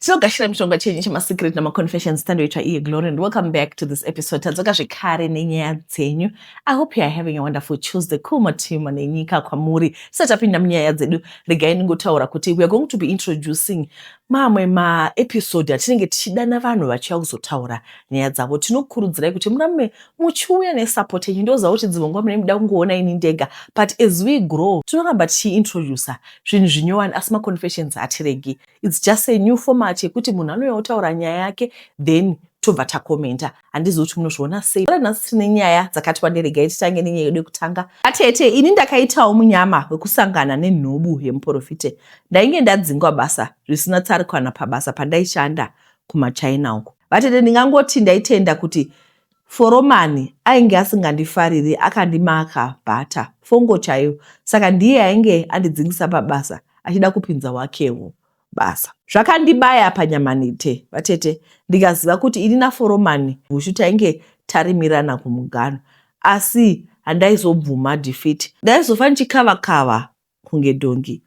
Tinogashira mishonga chenyu chemasecret namaconfessions tandoitwa iye Glory, and welcome back to this episode. Tadzoka zvekare nenyaya dzenyu. I hope you are having a wonderful Tuesday. Kumatima nenyika kwamuri. Tisatapinda munyaya dzedu, regai ningotaura kuti we are going to be introducing mamwe maepisode atinenge tichidana vanhu vachiuya kuzotaura nyaya dzavo. Tinokurudzirai kuti murambe muchiuya nesupport yenyu. Ndoziva kuti dzimwe nguva munenge muchida kungoona ini ndega, but as we grow tinoramba tichiintroducer zvinhu zvinyowani asi maconfessions hatiregi. It's just a new format yekuti munhu anouya kutaura nyaya yake then tobva takomenta. Handizivi kuti munozviona sei. Nhasi tine nyaya dzakati wandei, regai titange nenyaya yedu yekutanga. Atete, ini ndakaitawo munyama wekusangana nenhobu yemuprofite. Ndainge ndadzingwa basa zvisina tsarukano pabasa pandaishanda kumaChina uko. Vatete, ndingangoti ndaitenda kuti foromani ainge asingandifariri, akandimaka bhata fongo chaiyo. Saka ndiye ainge andidzingisa pabasa achida kupinza wakewo basa. Zvakandibaya panyamanite vatete, ndikaziva kuti ini naforomani vhushu tainge tarimirana kumugano, asi handaizobvuma defeat. Ndaizofa ndichikava-kava kunge dongi.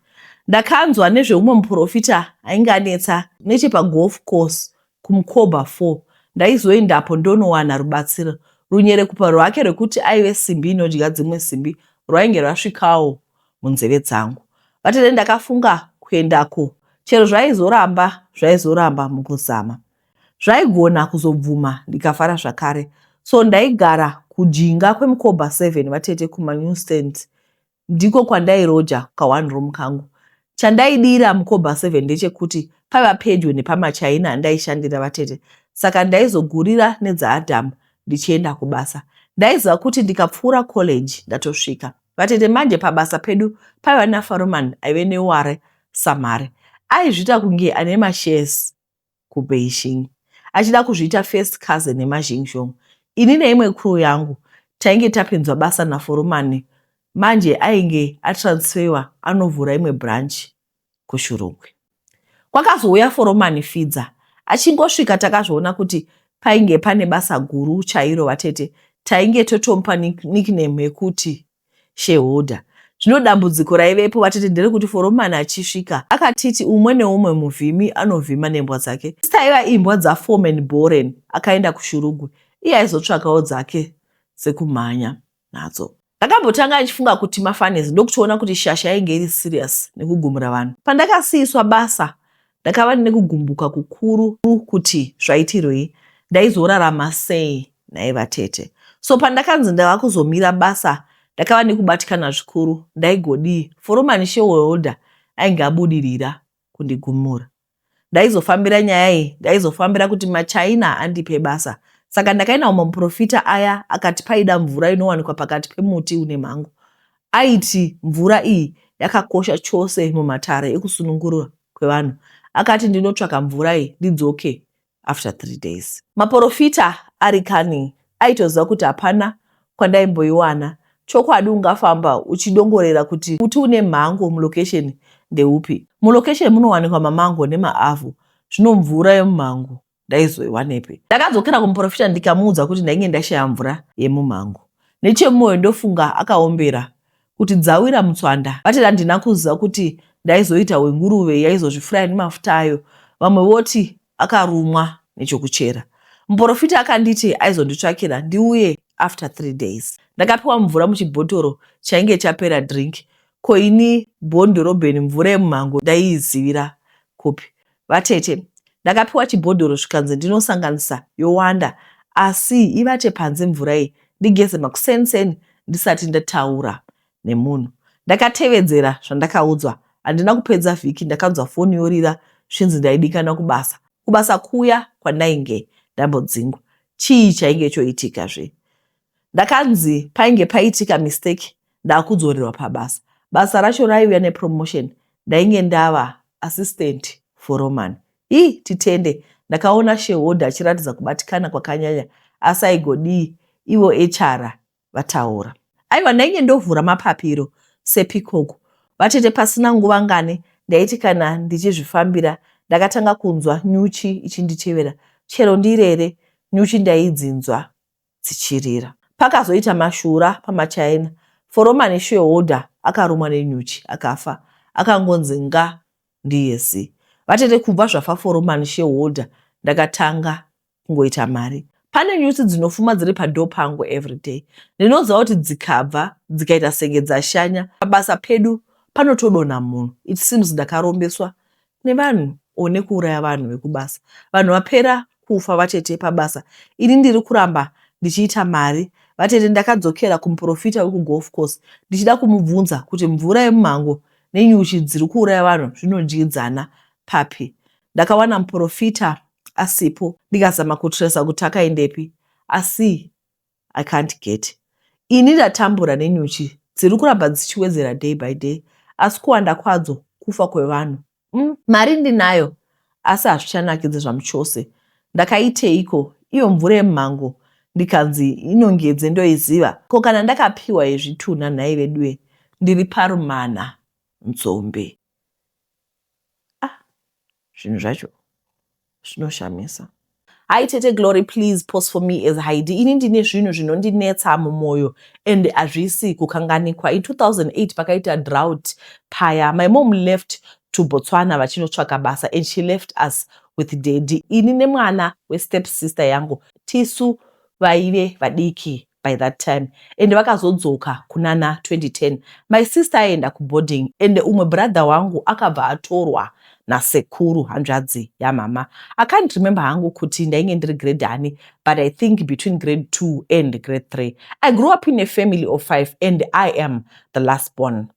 Ndakanzwa nezveumwe muprofita ainge anetsa nechepagolf course kumukoba 4. Ndaizoendapo ndonowana rubatsiro. Runyerekupa rwake rwekuti aive simbi inodya dzimwe simbi rwainge rwasvikawo munzeve dzangu. Vatete, ndakafunga kuendako. Chero zvaizoramba mukuzama. Zvaigona kuzobvuma ndikafara zvakare. So ndaigara kujinga kwemukoba 7 vatete kumanewstand. Ndiko kwandairoja ka1 room kangu. Chandaidira mukoba 7 ndechekuti paiva pedyo nepamaChina andaishandira vatete. Saka ndaizogurira nedzaAdhamu ndichienda kubasa. Ndaiziva kuti ndikapfuura college ndatosvika. Vatete, manje pabasa pedu paiva naFaroman aive neware Samare. Aizvita kunge ane mashares kuBeijing, achida kuzviita first cousin neMazhingzhong. Ini neimwe crew yangu tainge tapinzwa basa naForomani. Manje ainge atransferwa anovhura imwe branch kuShurungwe. Kwakazouya Foromani Fidza. Achingosvika takazvoona kuti painge pane basa guru chairo vatete. Tainge totomupa nickname yekuti shareholder. Zvino dambudziko raivepo vatete nderekuti Foromani achisvika akatiti umwe neumwe muvhimi anovhima nembwa dzake. Taiva imbwa dzaForeman Boren akaenda kuShurungwe. Iye aizotsvakawo dzake sekumhanya nadzo. Ndakambotanga ndichifunga kuti mafanezi ndokutoona kuti shasha yainge iri serious nekugumura vanhu. Pandakasiyiswa basa ndakava nekugumbuka kukuru kuti zvaitirwei, ndaizorarama sei naye vatete. So pandakanzi ndava kuzomira basa ndakava nekubatikana zvikuru. Ndaigodi Foromani shareholder ainge abudirira kundigumura. Ndaizofambira nyaya iyi, ndaizofambira kuti maChina andipe basa. Saka ndakaenda muprofita aya akati paida mvura inowanikwa pakati pemuti une mhango. Aiti mvura iyi yakakosha chose mumatare ekusunungurwa kwevanhu. Akati ndinotsvaka mvura iyi ndidzoke after 3 days. Maprofita ari kani aitoziva kuti hapana kwandaimboiwana. Chokwadi ungafamba uchidongorera kuti muti une mhango mulocation ndeupi. Mulocation munowanikwa mamango nemaavhu. Zvino mvura yemumhango ndaizoiwanepi? Ndakadzokera kumuprofita ndikamuudza kuti ndainge ndashaya mvura yemumhango. Nechemwoyo ndofunga akaombera kuti dzawira mutswanda. Vatete, handina kuziva kuti ndaizoita wenguruve yaizozvifuraya nemafuta ayo. Vamwe voti akarumwa nechokuchera. Muprofita akanditi aizonditsvakira ndiuye after 3 days. Ndakapiwa mvura muchibhotoro chainge chapera drink. Ko ini bhondorobheni mvura yemumhango ndaiizivira kupi? Vatete, ndakapiwa chibhodhoro zvikanzi ndinosanganisa yowanda, asi ivate panze mvura iyi ndigeze makuseni ndisati ndataura nemunhu. Ndakatevedzera zvandakaudzwa. Handina kupedza vhiki ndakanzwa foni yorira zvinzi ndaidikana kubasa. Kubasa kuya kwandainge ndambodzingwa. Chii chainge choitikazve? Ndakanzi painge paitika mistake ndakudzorerwa pabasa. Basa racho raiuya nepromotion. Ndainge ndava assistant Foromani. Titende, ndakaona shareholder achiratidza kubatikana kwakanyanya, asi aigodii ivo HR vataura. Aiva, ndainge ndovhura mapapiro sepikoko. Vatete, pasina nguva ngani ndaiti kana ndichizvifambira ndakatanga kunzwa nyuchi ichinditevera. Chero ndirere nyuchi ndaidzinzwa dzichirira. Pakazoita mashura pamaChina. Foromani shareholder akarumwa nenyuchi akafa. Akangonzi nga ndiyesi. vatete kubva zvafaforomani shareholder ndakatanga kungoita mari. Pane nyusi dzinofuma dziri padoo pangu everyday. Ndinoziva kuti dzikabva dzikaita senge dzashanya pabasa pedu panotodonha munhu. It seems ndakarombeswa nevanhu one kuuraya vanhu vekubasa. Vanhu vapera kufa vatete pabasa. Ini ndiri kuramba ndichiita mari. Vatete ndakadzokera kumuprofita wekugolf course ndichida kumubvunza kuti mvura yemumhango nenyuchi dziri kuuraya vanhu zvinodyidzana papi. Ndakawana muprofita asipo ndikazama kutresa kuti akaendepi, asi I can't get. Ini ndatambura nenyuchi dziri kuramba dzichiwedzera day by day, asi kuwanda kwadzo kufa kwevanhu. Mari ndinayo, asi hazvichanakidzi zvamuchose. Ndakaiteiko iyo mvura yemumhango ndikanzi inongedze ndoiziva? Ko kana ndakapiwa yezvitunha nhai veduwe ndiri parumana nzombe. Zvinhu zvacho zvinoshamisa. Hi Tete Glory, please pause for me as Heidi. Ini ndine zvinhu zvinondinetsa mumwoyo and hazvisi kukanganikwa. In 2008 pakaita drought paya. My mom left to Botswana vachinotsvaka basa and she left us with daddy. Ini nemwana westep sister yangu tisu vaive vadiki by that time. And vakazodzoka kunana 2010. My sister aenda kuboarding and umwe brother wangu akabva atorwa nasekuru hanzvadzi yamama. I can't remember hangu kuti ndainge ndiri grade hani, but I think between grade 2 and grade 3. I grew up in a family of 5 and I am the last born.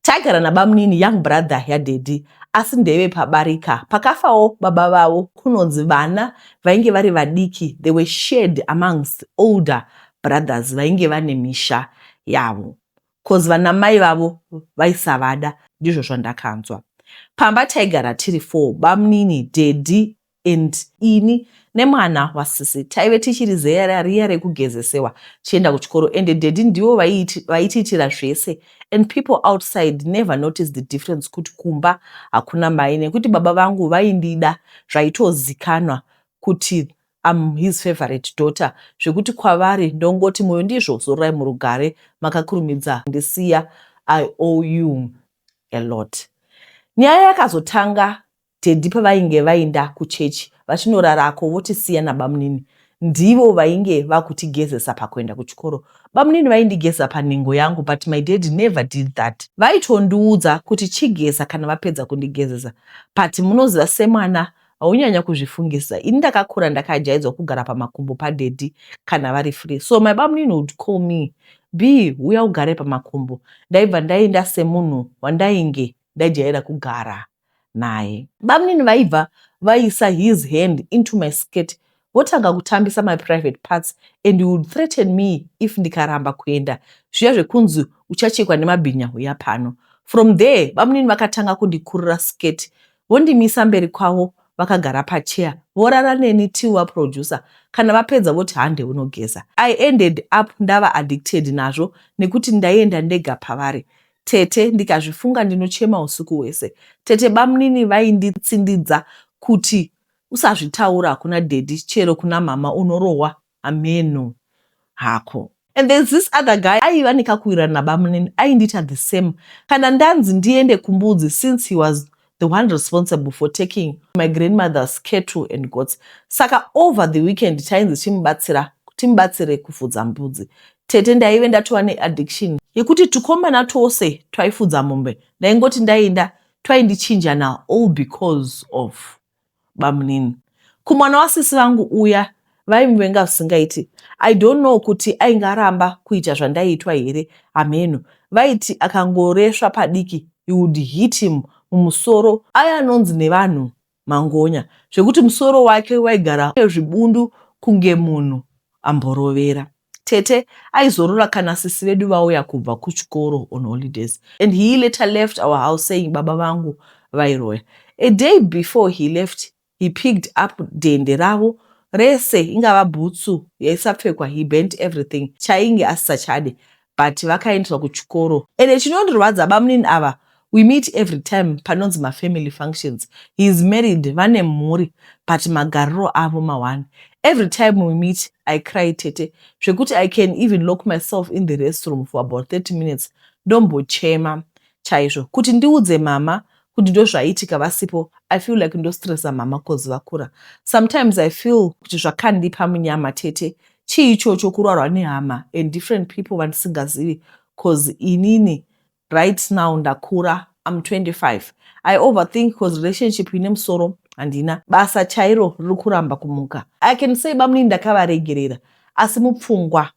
Taigara nabamnini young brother yadaddy, asi ndeve pabarika. Pakafawo baba vavo kunonzi vana vainge vari vadiki. They were shared amongst older brothers vainge vane misha yavo. Cause vana mai vavo vaisavada, ndizvo zvandakanzwa. Pamba taigara tiri 4, bamnini, daddy and ini nemwana wasisi. Taive tichiri zera riya rekugezesewa chienda kuchikoro, and daddy ndivo vaitiitira zvese, and people outside never noticed the difference kuti kumba hakuna mai, nekuti baba vangu vaindida zvaitozikanwa kuti I'm his favorite daughter, zvekuti kwavari ndongoti moyo ndizvo zorai murugare makakurumidza ndisiya, I owe you a lot. Nyaya yakazotanga daddy pavainge vainda kuchechi vachinorarako votisiya nabamnini. Ndivo vainge vakutigezesa pakuenda kuchikoro. Bamnini vaindigeza panhengo yangu, but my dad never did that. Vaitondiudza kuti chigeza kana vapedza kundigezesa, but munoziva semwana haunyanya kuzvifungisa. Ini ndakakura ndakajaidzwa kugara pamakumbo padaddy kana vari free. So my bamnini would call me, B, uya ugare pamakumbo. Ndaibva ndaenda semunhu wandainge ndajaira kugara naye. Bamnini vaibva vaisa his hand into my skirt votanga kutambisa my private parts, and he would threaten me if ndikaramba kuenda zviya zvekunzi uchachekwa nemabhinya uya pano. From there bamnini vakatanga kundikurira skirt vondimisa mberi kwavo vakagara pachair vorara neni till vaproducer. Kana vapedza voti hande unogeza. I ended up ndava addicted nazvo nekuti ndaienda ndega pavari. Tete ndikazvifunga ndinochema usiku hwese. Tete bamnini vainditsindidza kuti usazvitaura kuna daddy chero kuna mama unorohwa ameno hako. And there's this other guy aiva nekakuwirana nabamnini aindita the same. Kana ndanzi ndiende kumbudzi, since he was the one responsible for taking my grandmother's cattle and goats. Saka over the weekend tainzi timubatsire kufudza mbudzi. Tete ndaive ndatova neaddiction yekuti tukomana twose twaifudza mombe ndaingoti ndaenda twaindichinjana, all because of bamnini. Kumwana wasisi vangu uya vaimuvenga zvisingaiti. I don't know kuti aingaramba kuita zvandaiitwa here ameno. Vaiti akangoresva padiki, you would hit him mumusoro. Aya anonzi nevanhu mangonya, zvekuti musoro wake waigara zvibundu kunge munhu amborovera. Tete aizorora kana sisi vedu vauya kubva kuchikoro on holidays, and he later left our house saying baba vangu vairoya. A day before he left, he picked up dende ravo rese, ingava bhutsu yaisapfekwa, he bent everything chainge asisachade, but vakaendeswa kuchikoro. And chinondirwadza bamnini ava, we meet every time panonzi family functions. He is married, vane mhuri, but magariro avo mawana. Every time we meet, I cry tete. Zvekuti I can even lock myself in the restroom for about 30 minutes. Ndombochema chaizvo kuti ndiudze mama kuti ndo zvaitika vasipo. I feel like ndostressa mama cause vakura. Sometimes I feel kuti zvakandipa munyama tete chiichocho kurarwa nehama and different people vandisingazivi cause inini right now ndakura. I'm 25. I overthink cause relationship ine musoro handina, basa chairo riri kuramba kumuka. I can say bamuni ndakavaregerera asi mupfungwa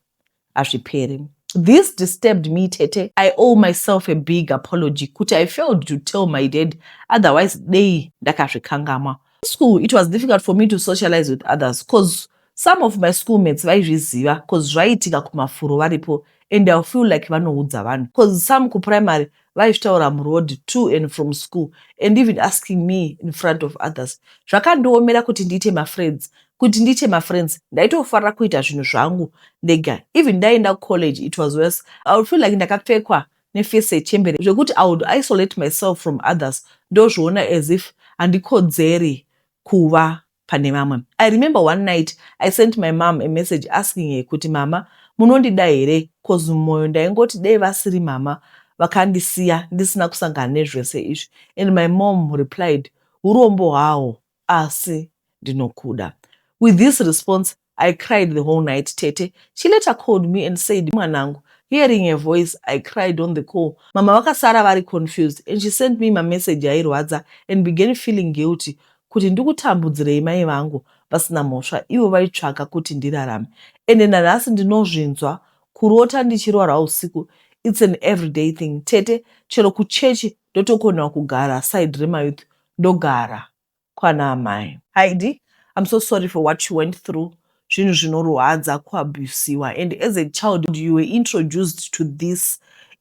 hazviperi. This disturbed me tete. I owe myself a big apology kuti I failed to tell my dad, otherwise dei ndakazvikangama. In school it was difficult for me to socialize with others cause some of my schoolmates vaizviziva cause zvaitika kumafuro varipo and I feel like vanoudza vanhu cause some kuprimary vaizvitaura muroad to and from school and even asking me in front of others. Zvakandiomera kuti ndiite mafriends ndaitofarira kuita zvinhu zvangu ndega. Even ndaenda college it was worse. I would feel like ndakapfekwa nefese yechembere zvekuti I would isolate myself from others ndozviona as if handikodzeri kuva pane vamwe. I remember one night I sent my mom a message asking her kuti mama munondida here cause mumwoyo ndaingoti dei vasiri mama vakandisiya ndisina kusangana nezvese izvi. And my mom replied, urombo hwawo asi ndinokuda. With this response I cried the whole night tete. She later called me and said, mwanangu, hearing her voice I cried on the call. Mama vakasara vari confused and she sent me my message yairwadza and began feeling guilty kuti ndikutambudzirei mai vangu vasina mhosva ivo vaitsvaka kuti ndirarame. Ende nanhasi ndinozvinzwa kurota ndichirwara usiku. It's an everyday thing tete. Chero kuchechi ndotokona kugara side remayouth ndogara kwana amai. Heidi, I'm so sorry for what you went through. Zvinhu zvinorwadza kuabusiwa, and as a child you were introduced to this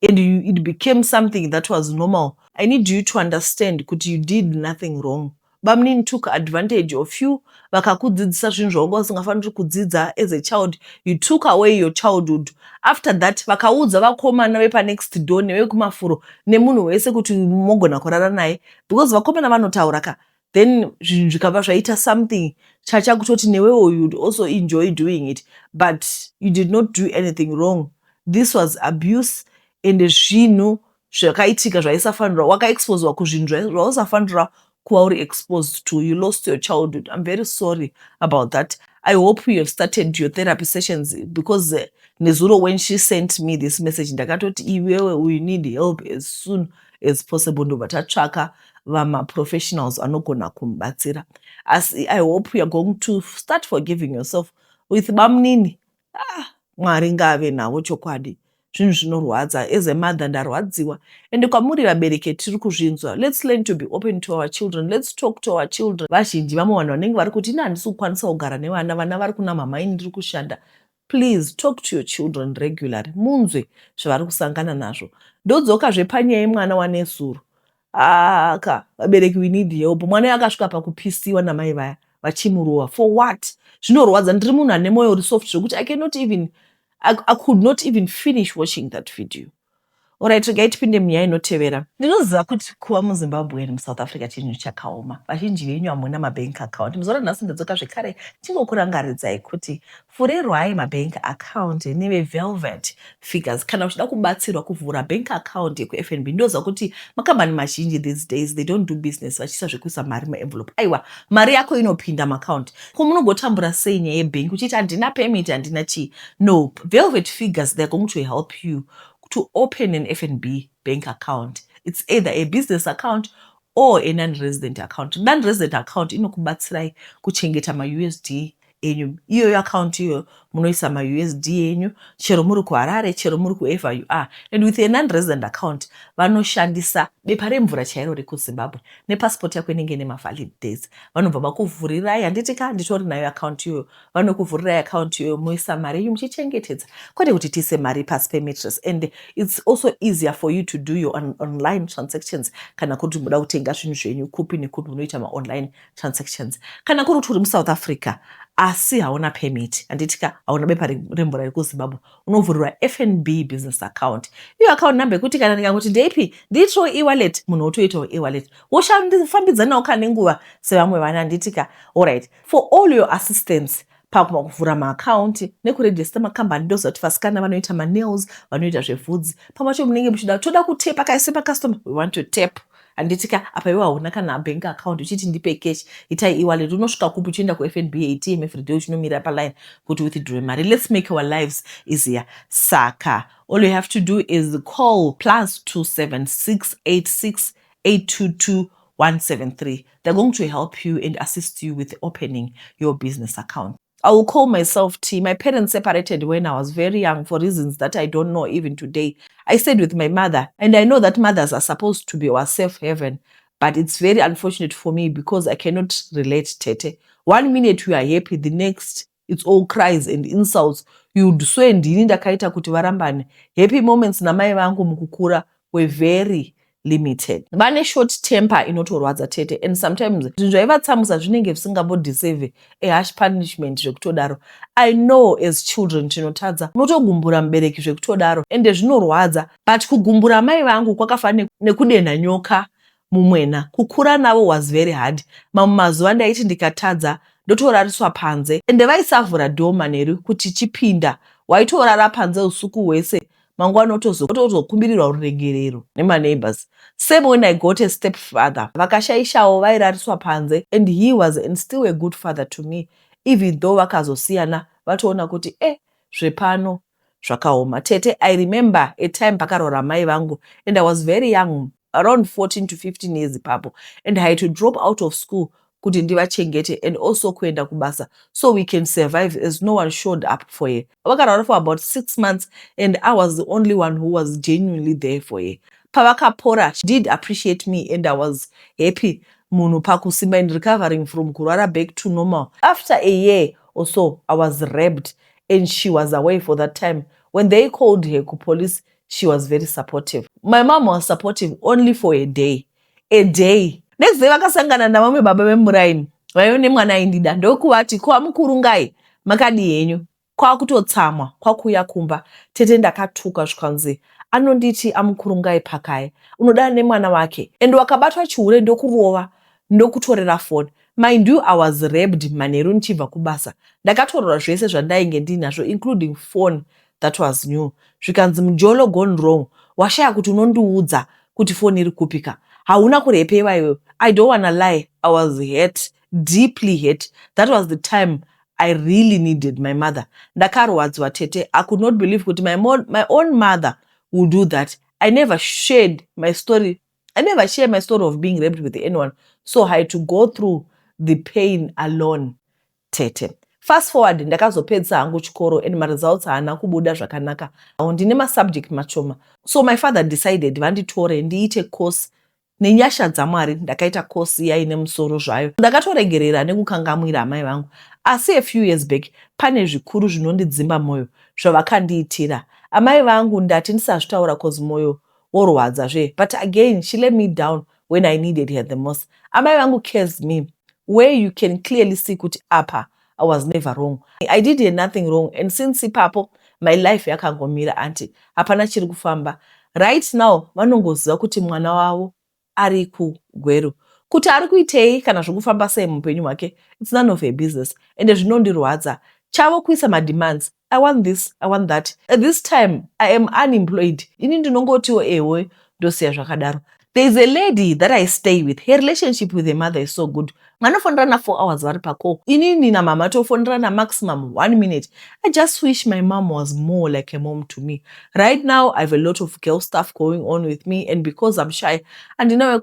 and it became something that was normal. I need you to understand kuti you did nothing wrong. Bamnin took advantage of you. Vakakudzidzisa zvinhu zvawanga usingafaniri kudzidza as a child. You took away your childhood. After that vakaudza vakomana vepa next door nevekumafuro nemunhu wese kuti mogona kurara naye because vakomana vanotaura ka. Then zvinhu zvikabva zvaita something chachakutoti newewo you'd also enjoy doing it, but you did not do anything wrong. This was abuse and zvinhu zvakaitika zvaisafanira wakaexposewa kuzvinhu zvausafanira kuva uri exposed to. You lost your childhood. I'm very sorry about that. I hope you have started your therapy sessions because Nezuro, when she sent me this message, ndakatoti iwewe we need help as soon as possible. Ndobatatsvaka vama professionals anogona kumubatsira. As I hope you are going to start forgiving yourself with bamnini. Mwari ngave nawo chokwadi. Zvinhu zvinorwadza. As a mother ndarwadziwa. And kwamuri vabereki tiri kuzvinzwa. Let's learn to be open to our children. Let's talk to our children. Vazhinji vamwe vanhu vanenge vari kuti ina handisi kukwanisa kugara nevana, vana vari kuna mama ini ndiri kushanda. Please talk to your children regularly. Munzwe zvavari kusangana nazvo. Ndodzoka zvepanyaya yemwana waNezuro. Vabereki we need help. Mwana akasvika pakupisiwa namai vaya vachimurowa. For what? Zvinorwadza. Ndiri munhu ane mwoyo uri soft zvokuti I could not even finish watching that video. Alright, regai tipinde munyaya inotevera. Ndinoziva kuti kuva muZimbabwe nemuSouth Africa chinhu chakaoma. Vazhinji venyu hamuna mabank account. Muzora nhasi ndadzoka zvekare tingokurangaridzai kuti furerwai mabank account neveVelvet Figures kana uchida kubatsirwa kuvhura bank account yekuFNB. Ndoziva kuti makambani mazhinji these days they don't do business vachiisa zvekuisa mari muenvelope. Aiwa, mari yako inopinda muaccount. Komunogotambura sei nyaya yebank uchiti handina permit handina chii? No, Velvet Figures, they're going to help you to open an FNB bank account. It's either a business account or a non-resident account. Non-resident account inokubatsirai kuchengeta ma-USD enyu. Iyo account iyo munoisa ma-USD enyu chero muri kuHarare, chero muri wherever you are. And with a non-resident account vanoshandisa bepa remvura chairo rekuZimbabwe nepassport yako inenge ine ma-valid days. Vanobva vakuvhurirai, handiti ka nditori nayo account iyoyo. Vanokuvhurirai account iyoyo moisa mari yenyu muchichengetedza. Kwete kuti tiise mari pasi pemattress. And it's also easier for you to do your online transactions kana kuti muda kutenga zvinhu zvenyu kupi nekupi munoita ma-online transactions. Kana kuri kuti uri muSouth Africa asi hauna permit, handitika hauna bepa remvura rekuZimbabwe, unovhurirwa FNB business account. Iyo account number yekuti kana ndikangoti ndeipi ndiitiro e-wallet, munhu otoitawo e-wallet. Woshandifambidzanawo kana nenguva sevamwe vana, handitika. Alright, for all your assistance pakuvhura maaccount nekuregister makambani, ndoziva kuti vasikana vanoita nails, vanoita zvebvudzi. Pamacho munenge muchida toda kutepa kaise pacustomer, we want to tap handitika apa iwe hauna kana bank account uchiti ndipe cash itai e-wallet unosvika kupi uchienda kuFNB ATM everyday uchinomira paline kuti withdraw mari. Let's make our lives easier. Saka all you have to do is call +27686822173. They're going to help you and assist you with opening your business account. I will call myself T. My parents separated when I was very young for reasons that I don't know even today. I stayed with my mother, and I know that mothers are supposed to be our safe haven, but it's very unfortunate for me because I cannot relate, Tete. 1 minute we are happy, the next it's all cries and insults. You'd swear ndini ndakaita kuti varambane. Happy moments namai vangu mukukura were very limited. Vane short temper inotorwadza, Tete, and sometimes zvinhu zvaivatsamisa zvinenge zvisingambodeserve a harsh punishment zvekutodaro. I know as children tinotadza unotogumbura mubereki zvekutodaro ende zvinorwadza, but kugumbura mai vangu kwakafanana nekudenha nyoka mumwena. Kukura navo was very hard. Mamwe mazuva ndaiti ndikatadza ndotorariswa panze ende vaisavhura dhoo manheru kuti chipinda waitorara panze usiku hwese mangwana otozokumbirirwa ruregerero nemaneighbors. Same when I got a stepfather, vakashaishawo vairariswa panze, and he was and still a good father to me, even though vakazosiyana vatoona kuti zvepano zvakaoma. Tete, I remember a time pakarora mai vangu and I was very young, around 14 to 15 years ipapo, and I had to drop out of school kuti ndivachengete and also kuenda kubasa so we can survive as no one showed up for her. Vakarara for about 6 months and I was the only one who was genuinely there for her. Pavakapora, she did appreciate me and I was happy. Munhu pakusimba and recovering from kurara back to normal. After a year or so, I was raped and she was away for that time. When they called her to police, she was very supportive. My mom was supportive only for a day. A day. Next day vakasangana namamwe baba vemuraini vaive nemwana aindida ndokuvati kwa mukuru ngai makadi yenyu kwakutotsamwa kwakuuya kumba. Tete ndakatuka zvikanzi anonditi amukuru ngai pakai unodana nemwana wake ende wakabatwa chihure ndokurova ndokutorera foni. Mind you, I was raped manheru nichibva kubasa. Ndakatorerwa zvese zvandainge ndinazvo including phone that was new. Zvikanzi mujolo gone wrong, washaya kuti unondiudza kuti phone iri kupika. Hauna kurepewa iwe. I don't wanna lie, I was hurt, deeply hurt. That was the time I really needed my mother. Ndakarwadzwa, Tete. I could not believe kuti my own mother would do that. I never shared my story. I never shared my story of being raped with anyone. So I had to go through the pain alone, Tete. Fast forward, ndakazopedza hangu chikoro and my results haana kubuda zvakanaka. Ndine masubject machoma. So my father decided vanditore ndiite course nenyasha dzamwari. Ndakaita course yaine musoro zvayo. Ndakatoregerera nekukangamwira amai vangu. Asi a few years back, pane zvikuru zvinondidzimba moyo zvavakandiitira. Amai vangu ndati ndisazvitaura cause moyo worwadza zve. But again, she let me down when I needed her the most. Amai vangu cares me, where you can clearly see kuti apa I was never wrong. I did nothing wrong, and since ipapo my life yakangomira anti hapana chiri kufamba. Right now vanongoziva kuti mwana wavo ari kugweru. Kuti ari kuitei kana zvokufamba sei mupenyu make, it's none of her business. Ende zvinondirwadza. Chavo kuisa mademands. I want this, I want that. At this time, I am unemployed. Ini ndinongotiwo ewe ndosiya zvakadaro. There is a lady that I stay with. Her relationship with her mother is so good. Vanofonderana 4 hours vari pako. Inini na mama tofonderana maximum 1 minute. I just wish my mom was more like a mom to me. Right now, I have a lot of girl stuff going on with me, and because I'm shy, and I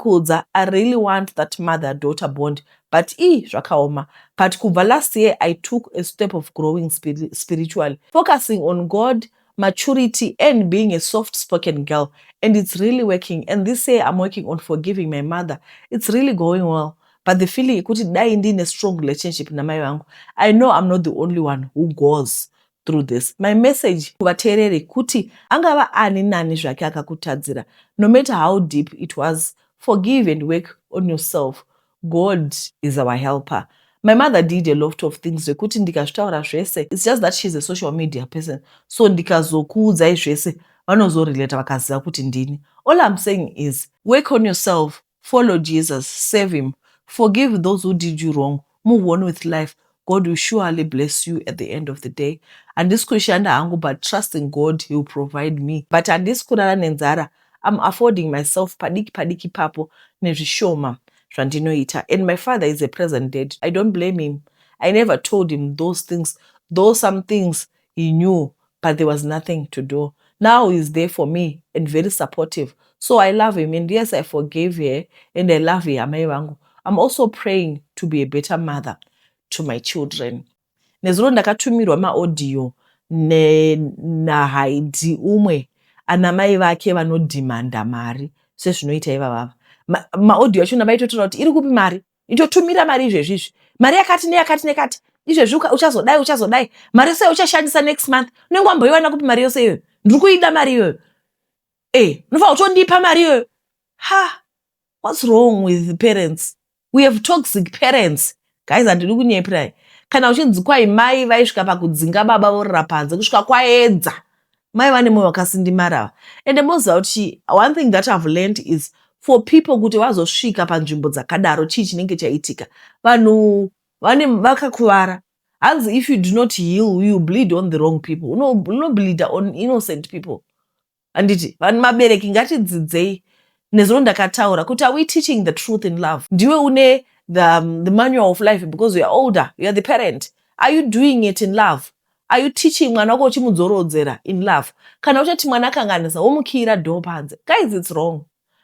really want that mother-daughter bond. But zvakaoma. But kubva last year, I took a step of growing spiritually, focusing on God, maturity, and being a soft-spoken girl. And it's really working. And this year, I'm working on forgiving my mother. It's really going well. But the feeling kuti dai ndine a strong relationship na mai vangu, I know I'm not the only one who goes through this. My message kuvateereri kuti angava ani nani zvake akakutadzira, no matter how deep it was, forgive and work on yourself. God is our helper. My mother did a lot of things zvekuti ndikazvitaura zvese. It's just that she's a social media person. So ndikazokuudzai zvese vanozorelata vakaziva kuti ndini. All I'm saying is work on yourself, follow Jesus, save him, forgive those who did you wrong, move on with life. God will surely bless you at the end of the day. And this kushanda hangu, but trust in God, he will provide me. But and this kurara nenzara, I'm affording myself padiki padiki papo nezvishoma zvandinoita. And my father is a present dad. I don't blame him. I never told him those things, though some things he knew, but there was nothing to do. Now he's there for me and very supportive. So I love him. And yes, I forgave her and I love her. I'm also praying to be a better mother to my children. Nezuro ndakatumirwa maaudio naHaidi umwe ana mai vake vanodhimanda mari sezvinoita ivava. Maaudio acho navaitotaura kuti iri kupi mari, itotumira mari izvezvizvi, mari yakati neyakati nekati, izvezvi uchazodai mari sei uchashandisa next month, unenge wamboiwana kupi mari yose iyoyo, ndiri kuida mari iyoyo, unofanira kutondipa mari iyoyo. What's wrong with the parents? We have toxic parents. Guys, handidi kunyepirai. Kana uchinzi kwai mai vaisvika pakudzinga baba vorira panze kusvika kwaedza, mai vane moyo wakasindimara. And moziva kuti one thing that I've learned is for people kuti vazosvika panzvimbo dzakadaro chii chinenge chaitika, vanhu vakakuvara. Hanzi if you do not heal, you bleed on the wrong people. Unobleed on innocent people. Anditi vanhu mabereki ngatidzidzei nezuro ndakataura kuti are we teaching the truth in love? Ndiwe une the manual of life because you are older, you are the parent. Are you doing it in love? Are you teaching mwana wako uchimudzorodzera in love? Kana uchati mwana akanganisa womukira dhoo panze. Guys, it's wrong.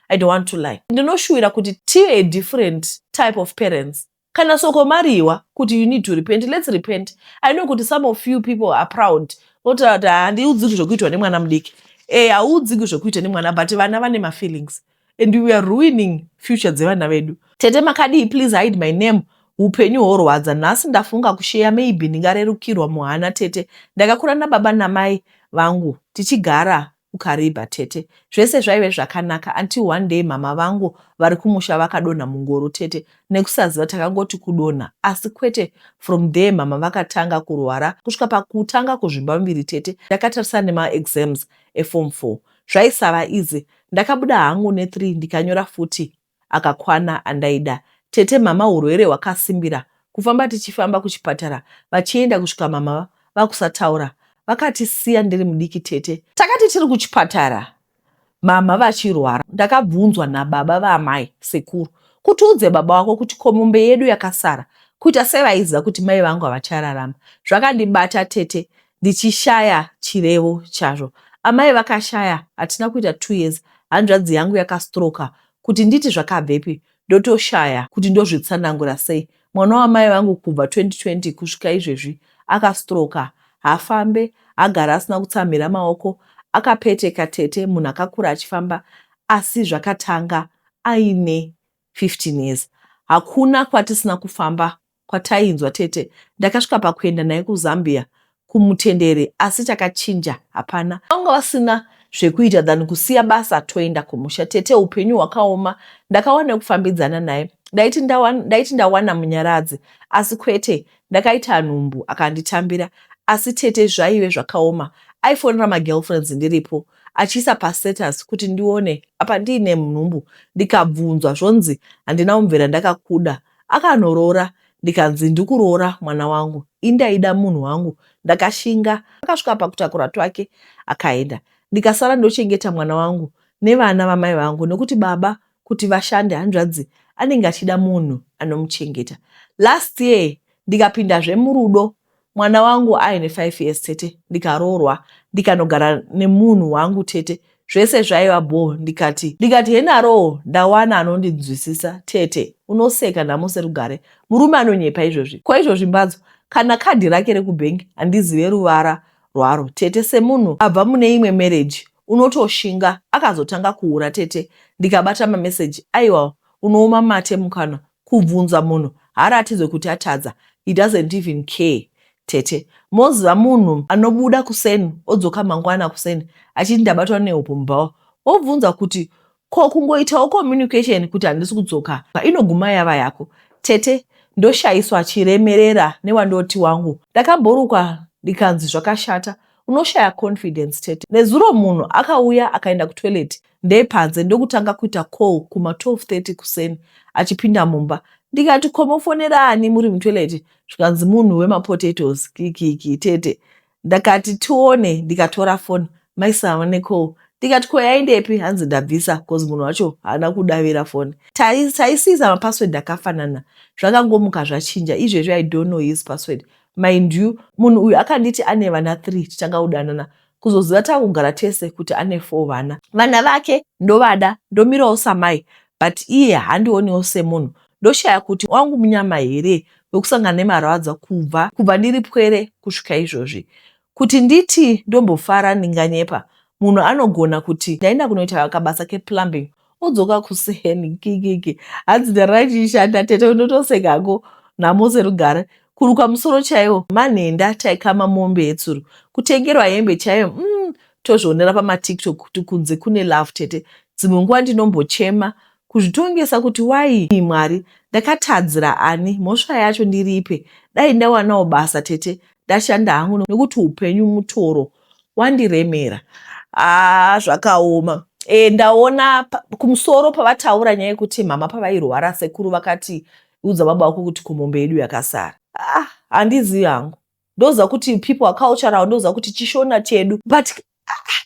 I don't want to lie. Ndinoshuvira kuti tive a different type of parents. Kana soko mariwa kuti you need to repent, let's repent. I know kuti some of you people are proud. Oti handiudzi zvokuitwa nemwana mudiki. Haudzi zvokuitwa nemwana, but vana vane ma-feelings. And we are ruining future dzevana vedu. Tete makadii, please hide my name. Upenyu horwadza. Nhasi ndafunga kushare, maybe ndingarerukirwa muhana tete. Ndakakura nababa namai vangu tichigara kuKariba tete. Zvese zvaive zvakanaka until one day mama vangu vari kumusha vakadonha mungoro tete. Nekusaziva takangoti kudonha. Asi kwete, from there mama vakatanga kurwara kusvika pakutanga kuzvimbambiri tete. Ndakatarisa nema-exams eform 4. Zvaisava easy. Ndakabuda hangu ne3 ndikanyora futi akakwana andaida. Tete mama urwere hwakasimbira. Kufamba tichifamba kuchipatara, vachienda kusvika mama vakusataura. Vakatisiya ndiri mudiki tete. Takati tiri kuchipatara, mama vachirwara. Ndakabvunzwa nababa vaamai sekuru kuti udze baba wako kuti komombe yedu yakasara, kuita sevaiziva kuti mai vangu havachararama. Zvakandibata tete, ndichishaya chirevo chazvo. Amai vakashaya, hatina kuita 2 years, hanzvadzi yangu yakastroka. Kuti nditi zvakabvepi, ndotoshaya kuti ndozvitsanangura sei. Mwana wamai vangu kubva 2020 kusvika izvezvi akastroka, hafambe, agara asina kutsamhira maoko, akapeteka tete, munhu akakura achifamba, asi zvakatanga aine 15 years. Hakuna kwatisina kufamba kwatainzwa tete. Ndakasvika pakuenda naye kuZambia kumutendere, asi takachinja hapana. Vanga vasina zvekuita than kusiya basa toenda kumusha tete. Upenyu hwakaoma. Ndakawana kufambidzana naye. Ndaiti ndawana munyaradzi, asi kwete, ndakaita nhumbu akanditambira. Asi tete zvaive zvakaoma. Aifonera magirlfriends ndiripo, achiisa pastatus kuti ndione apa ndiine nhumbu. Ndikabvunzwa zvonzi handina kumvera ndakakuda. Akanorora, ndikanzi ndikuroora mwana wangu, indaida munhu wangu. Ndakashinga. Akasvika pakutakura twake akaenda. Ndikasara ndochengeta mwana wangu nevana vamai vangu, nekuti baba kuti vashande hanzvadzi anenge achida munhu anomuchengeta. Last year ndikapindazve murudo, mwana wangu aine 5 years tete. Ndikaroorwa ndikanogara nemunhu wangu tete. Zvese zvaiva bho. Ndikati henaro ndawana anondinzwisisa tete. Unoseka namose rugare. Murume anonyepa izvozvi. Kwaizvozvi mbadzo, kana kadhi rake rekubhengi handizive ruvara rwaro tete. Semunhu abva mune imwe marriage unotoshinga akazotanga kuura tete. Ndikabata mameseji, aiwa unooma mate mukana kubvunza munhu haaratidzwe kuti atadza. He doesn't even care tete. Moziva munhu anobuda kuseni odzoka mangwana kuseni achiti ndabatwa neupo mubvawa, wobvunza kuti ko kungoitawo communication kuti handisi kudzoka inoguma yava yako tete. Ndoshayiswa chiremerera newandoti wangu. Ndakamborukwa ndikanzi zvakashata, unoshaya confidence tete. Nezuro munhu akauya akaenda kutoilet ndepanze ndokutanga kuita call kuma 12:30 kuseni achipinda mumba. Ndikati komofonerani muri mutoilet? Zvikanzi munhu wemapotatoes kiki tete. Ndakati tione, ndikatora phone, maisava necall. ndikati ko yaendepi, hanzi ndabvisa because munhu wacho haana kudavira foni. Taisiisa mapassword akafanana, zvakangomuka zvachinja. Izvezvi I don't know his password. Mind you, munhu uyu akanditi ane vana 3 tichanga kudanana, kuzoziva takugara tese kuti ane 4 vana. Vana vake ndovada, ndomirawo samai, but iye handioniwo semunhu. Ndoshaya kuti wangu munyama here wekusangana nemarwadza kubva ndiri pwere kusvika izvozvi. Kuti nditi ndombofara ndinganyepa, munhu anogona kuti ndaenda kunoita kabasa keplumbing, odzoka kuseni kikiki, hanzi ndarachishanda tete unotosengako namose rugare. Kuruka musoro chaiwo, manhenda taikama mombe yetsuru, kutengerwa hembe chaiyo, tozvionera pamatiktok kuti kunze kune love tete. Dzimwe nguva ndinombochema kuzvitongesa kuti wai Mwari ndakatadzira ani, mhosva yacho ndiripe, dai ndawanawo basa tete ndashanda hangu, nekuti upenyu mutoro wandiremera. Zvakaoma. Ndaona kumusoro pavataura nyaya yekuti mama pavairwara sekuru vakati udza baba wako kuti kumombe yedu yakasara. Handizivi hangu, ndoziva kuti people are cultural, ndoziva kuti chishona chedu, but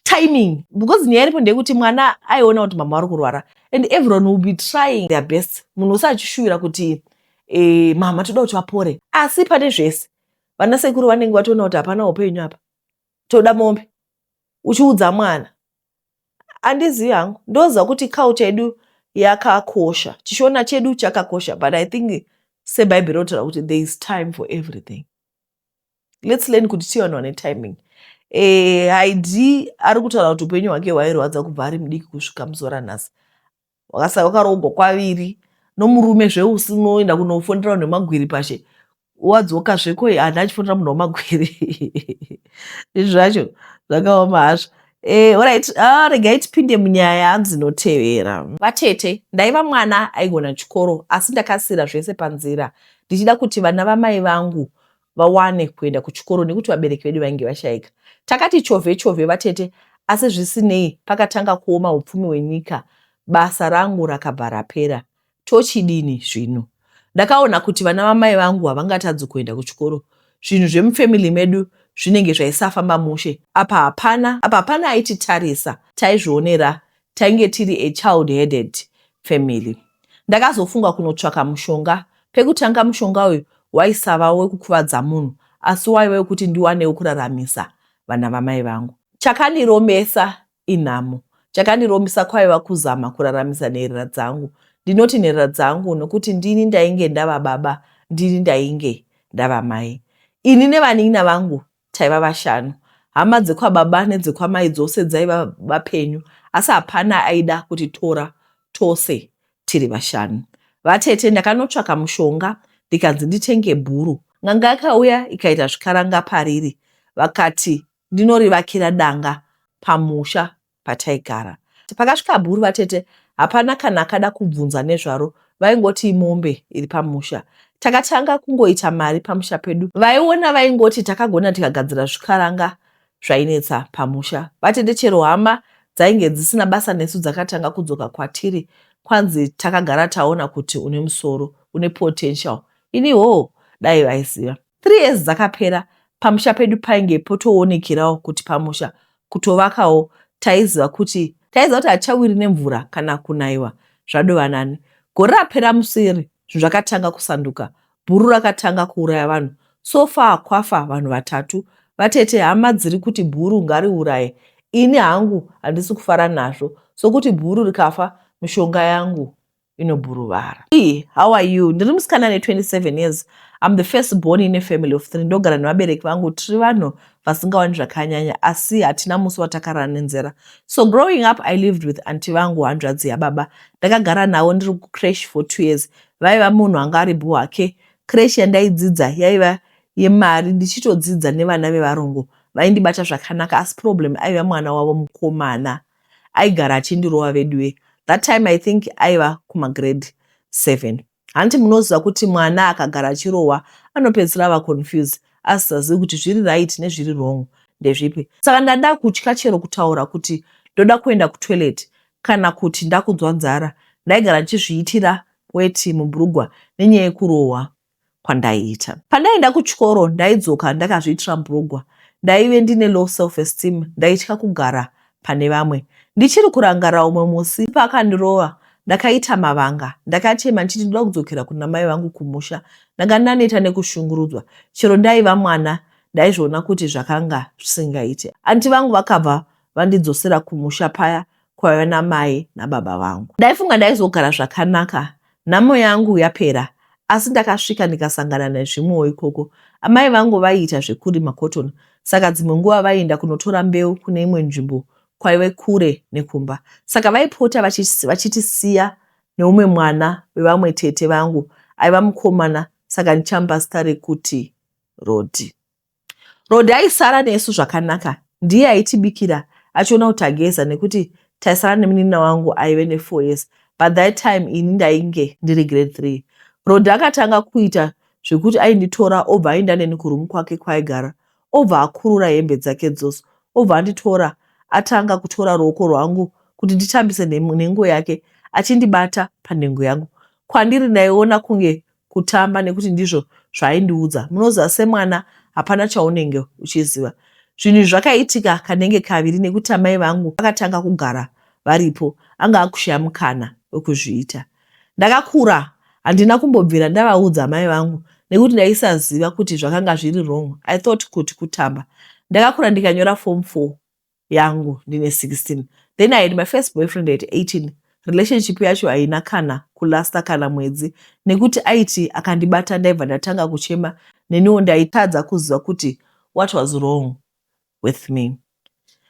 timing, because nyaya iripo ndeyekuti mwana aiona kuti mama ari kurwara and everyone will be trying their best. Munhu usachishuvira kuti mama toda kuti vapore, asi pane zvese vana sekuru vanenge vatoona kuti hapana upenyu apa, toda mombe uchiudza mwana. Handizivi hangu, ndoziva kuti culture yedu yakakosha, chishona chedu chakakosha, but I think seBhaibheri rotaura kuti there is time for everything. Let's learn kuti tiwana netiming. Haidhi ari kutaura kuti upenyu hwake hwairwadza kubva ari mudiki kusvika muzora nhasi. Wakarogwa kwaviri nomurume zveunoenda kunofondera munhu wemagwiri pashe, wadzoka zveko hana achifondera munhu wemagwiri. Izvi zvacho zvakaoma hazvo. Alright, regai tipinde munyaya dzinotevera. Vatete, ndaiva mwana aigona chikoro, asi ndakasira zvese panzira ndichida kuti vana vamai vangu vawane kuenda kuchikoro nekuti vabereki vedu vainge vashaika. Takati chovhe vatete, asi zvisinei pakatanga kuoma upfumi hwenyika, basa rangu rakabva rapera. Tochidini zvino? Ndakaona kuti vana vamai vangu havangatadzi kuenda kuchikoro. Zvinhu zvemufamily medu zvinenge zvaisafamba mushe. Apa hapana aititarisa, taizvionera, tainge tiri a child-headed family. Ndakazofunga kunotsvaka mushonga. Pekutanga mushonga uyu waisava wekukuvadza munhu, asi waiva wekuti ndiwanewo kuraramisa vana vamai vangu. Chakandiromesa inhamo. Chakandiromesa kwaiva kuzama kuraramisa nherera dzangu. Ndinoti nherera dzangu nokuti ndini ndainge ndava baba, ndini ndainge ndava mai. Ini nevanina vangu taiva 5. Hama dzekwababa nedzekwamai dzose dzaiva vapenyu, asi hapana aida kutitora tose tiri 5. Vatete, ndakanotsvaka mushonga ndikanzi nditenge bhuru. N'anga yakauya ikaita zvikaranga pariri, vakati ndinorivakira danga pamusha pataigara. Pakasvika bhuru vatete, hapana kana akada kubvunza nezvaro, vaingoti mombe iri pamusha. Takatanga kungoita mari pamusha pedu. Vaiona vaingoti takagona tikagadzira zvikaranga zvainetsa pamusha. Vatete, chero hama dzainge dzisina basa nesu dzakatanga kudzoka kwatiri, kwanzi takagara taona kuti une musoro, une potential. Iniwo dai vaiziva. 3 years dzakapera, pamusha pedu painge potoonekerawo kuti pamusha kutovakawo. Taiziva kuti hachawiri nemvura kana kunaiwa zvadova nani. Gore rapera museri, zvinhu zvakatanga kusanduka. Bhuru rakatanga kuuraya vanhu. Sofa kwafa vanhu 3. Vatete, hama dziri kuti bhuru ngariuraye, ini hangu handisi kufara nazvo, sokuti bhuru rikafa mishonga yangu inobhuruvara. How are you? Ndiri musikana ne27 years. I'm the first born in a family of 3. Ndogara nevabereki vangu tiri vanhu vasingawani zvakanyanya, asi hatina musi watakarana nenzera. So growing up I lived with auntie vangu, hanzvadzi yababa. Ndakagara navo ndiri kucrash for 2 years. Vaiva munhu anga ari bhuhake. Crash yandaidzidza yaiva yemari, ndichitodzidza nevana vevarongo. Vaindibata zvakanaka, asi problem aiva mwana wavo mukomana. Aigara achindirova veduwe. That time I think aiva kumagrade 7. Hanti munoziva kuti mwana akagara achirohwa anopedzisira ava confused, asisazivi kuti zviri right nezviri wrong ndezvipi. Saka ndada kutya chero kutaura kuti ndoda kuenda kutoilet kana kuti ndakunzwa nzara. Ndaigara ndichizviitira weti muBurugwa nenyaya yekurohwa kwandaiita. Pandaenda kuchikoro ndaidzoka ndakazviitira muBurugwa. Ndaive ndine low self esteem, ndaitya kugara pane vamwe. Ndichiri kurangara umwe musi pakandirova ndakaita mavanga. Ndakachema ndichiti ndoda kudzokera kuna mai vangu kumusha. Ndanga ndaneta nekushungurudzwa. Chero ndaiva mwana ndaizviona kuti zvakanga zvisingaite. Anti vangu vakabva vandidzosera kumusha paya kwaiva namai nababa vangu. Ndaifunga ndaizogara zvakanaka. Nhamo yangu yapera. Asi ndakasvika ndikasangana nezvimwewo ikoko. Amai vangu vaiita zvekurima cotton. Saka dzimwe nguva vaienda kunotora mbeu kune imwe nzvimbo kwaive kure nekumba. Saka vaipota vachitisiya neumwe mwana wevamwe tete vangu aiva mukomana, saka ndichamupa zita rekuti Rodhi. Rodhi aisara nesu zvakanaka. Ndiye aitibikira achiona kuti ageza nekuti taisara nemunina wangu aive ne4 years. By that time ini ndainge ndiri grade 3. Rodhi akatanga kuita zvekuti ainditora obva aenda neni kurumu kwake kwaigara. Obva akurura hembe dzake dzose. Obva anditora atanga kutora ruoko rwangu kuti nditambise nengo yake achindibata panhengo yangu. Kwandiri ndaiona kunge kutamba nekuti ndizvo zvaaindiudza. Munoziva semwana hapana chaunenge uchiziva. Zvinhu zvakaitika kanenge kaviri nekuti amai vangu vakatanga kugara varipo. Anga akushaya mukana wekuzviita. Ndakakura handina kumbobvira ndavaudza amai vangu nekuti ndaisaziva kuti zvakanga zviri wrong. I thought kuti kutamba. Ndakakura ndikanyora form 4 yangu ndine 16. Then I had my first boyfriend at 18. Relationship yacho haina kana kulasta kana mwedzi nekuti aiti akandibata ndaibva ndatanga kuchema neniwo ndaitadza kuziva kuti what was wrong with me.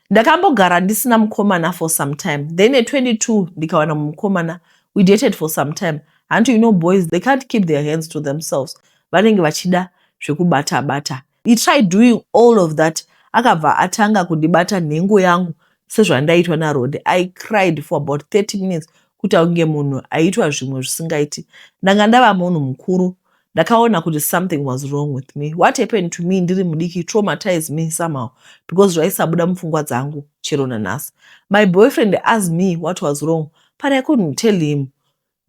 Ndakambogara ndisina mukomana for some time. Then at 22 ndikawana mukomana. We dated for some time. And you know boys, they can't keep their hands to themselves. Vanenge vachida zvekubata bata. He tried doing all of that. Akabva atanga kundibata nhengo yangu sezvandaitwa naRodhi. I cried for about 30 minutes kuti aunge munhu aitwa zvimwe zvisingaiti. Ndanga ndava munhu mukuru. Ndakaona kuti something was wrong with me. What happened to me ndiri mudiki traumatized me somehow because zvaisabuda mupfungwa dzangu chero nanhasi. My boyfriend asked me what was wrong, but I couldn't tell him.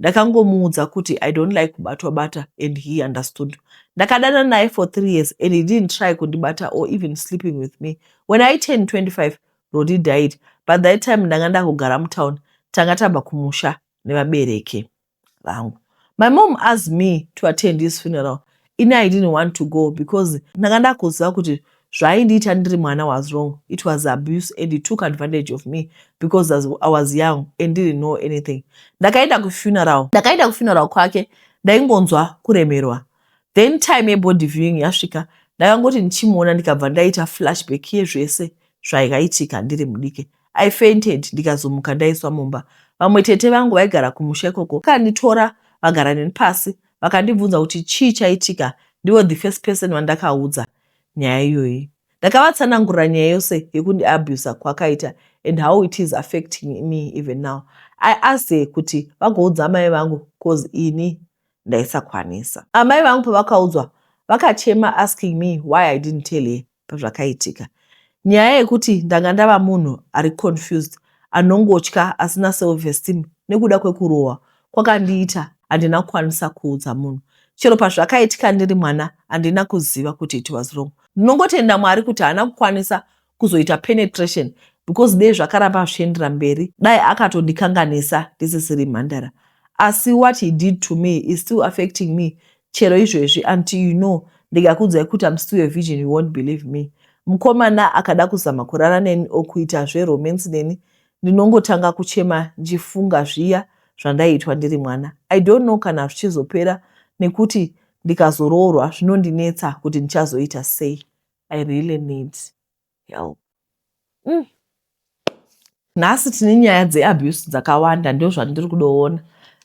Ndakangomuudza kuti I don't like kubatwa bata and he understood. Ndakadana naye for 3 years and he didn't try kundibata or even sleeping with me. When I turned 25, Rodhi died. By that time ndanga ndakugara mutown. Tanga tabva kumusha nevabereki vangu. My mom asked me to attend his funeral. I didn't want to go because ndanga ndakuziva kuti zvaindiita ndiri mwana was wrong. It was abuse and he took advantage of me because I was young and didn't know anything. Ndakaenda kufuneral kwake, ndaingonzwa kuremerwa. Then time yebody viewing yasvika, ndakangoti ndichimuona ndikabva ndaita flashback yezvese zvaikaitika ndiri mudiki. I fainted ndikazomuka ndaiswa mumba. Vamwe tete vangu vaigara kumusha ikoko vakanditora vagara neni pasi vakandibvunza kuti chii chaitika. Ndivo the first person vandakaudza nyaya iyoyi. Ndakavatsanangurira nyaya yose yekundiabhusa kwakaita and how it is affecting me even now. I asked kuti vagoudza amai vangu because ini ndaisakwanisa. Amai vangu pavakaudzwa vakachema asking me why I didn't tell her pazvakaitika. Nyaya yekuti ndanga ndava munhu ari confused, anongotya, asina self-esteem nekuda kwekurohwa kwakandiita handina kukwanisa kuudza munhu. Chero pazvakaitika ndiri mwana handina kuziva kuti it was wrong. Ndinongotenda Mwari kuti haana kukwanisa kuzoita penetration because dai zvakaramba zvichiendera mberi dai akatondikanganisa ndisisiri mhandara. Asi what he did to me is still affecting me chero izvezvi until you know ndikakuudzai kuti I'm still a virgin, you won't believe me. Mukomana akada kuzama kurara neni okuita zveromance neni, ndinongotanga kuchema ndichifunga zviya zvandaiitwa ndiri mwana. I don't know kana zvichizopera nekuti ndikazoroorwa zvinondinetsa kuti ndichazoita sei. I really need help. Nhasi tine nyaya dzeabuse dzakawanda, ndio zvandiri kudoona.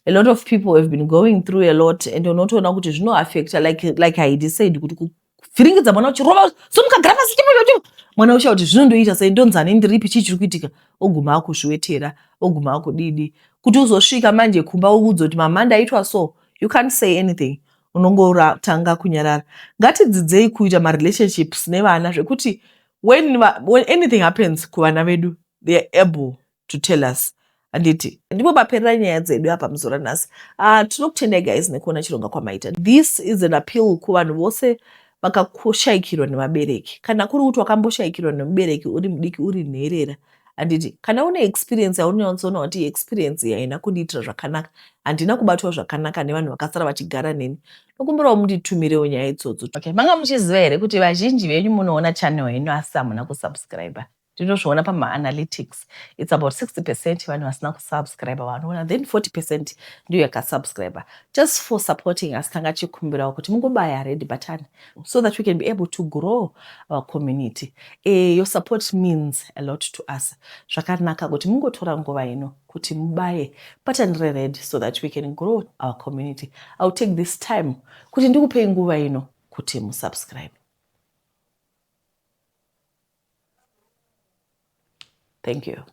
A lot of people have been going through a lot and unotoona kuti zvinoaffecta like I said kuti kuvhiringidza mwana uchirova somukagara pasi chipo mwana usha kuti zvinondoita sei, ndonzani ndiripi chii chiri kuitika, oguma akuzviwetera, oguma akudidi kuti uzosvika manje kumba uudze kuti mama ndaitwa so, you can't say anything. Unongotanga kunyarara. Ngatidzidzei kuita marelationships nevana zvekuti when anything happens kuvana vedu they are able to tell us. Anditi ndipo paperera nyaya dzedu apa muzora nhasi. Tinokutendai guys nekuona chironga kwamaita. This is an appeal kuvanhu vose vakashaikirwa nevabereki. Kana kuri kuti wakamboshayikirwa nemubereki uri mudiki uri nherera, handiti kana une experience yaunyatsona kuti experience iyi haina kundiitira zvakanaka, handina kubatwa zvakanaka nevanhu vakasara vachigara neni, nokumbirawo munditumirewo nyaya idzodzo. Okay, manga muchiziva here kuti vazhinji venyu munoona channel yenyu asi hamuna kusubscribe? Ndinozviona pama-analytics, it's about 60% vanhu vasina kusubscribe vanoona, then 40% ndiyo yakasubscribe. Just for supporting us, tanga chikumbirawo kuti mungobaya red button so that we can be able to grow our community. Your support means a lot to us. Zvakanaka kuti mungotora nguva ino kuti mubaye button red so that we can grow our community. I'll take this time kuti ndikupei nguva ino kuti musubscribe. Thank you.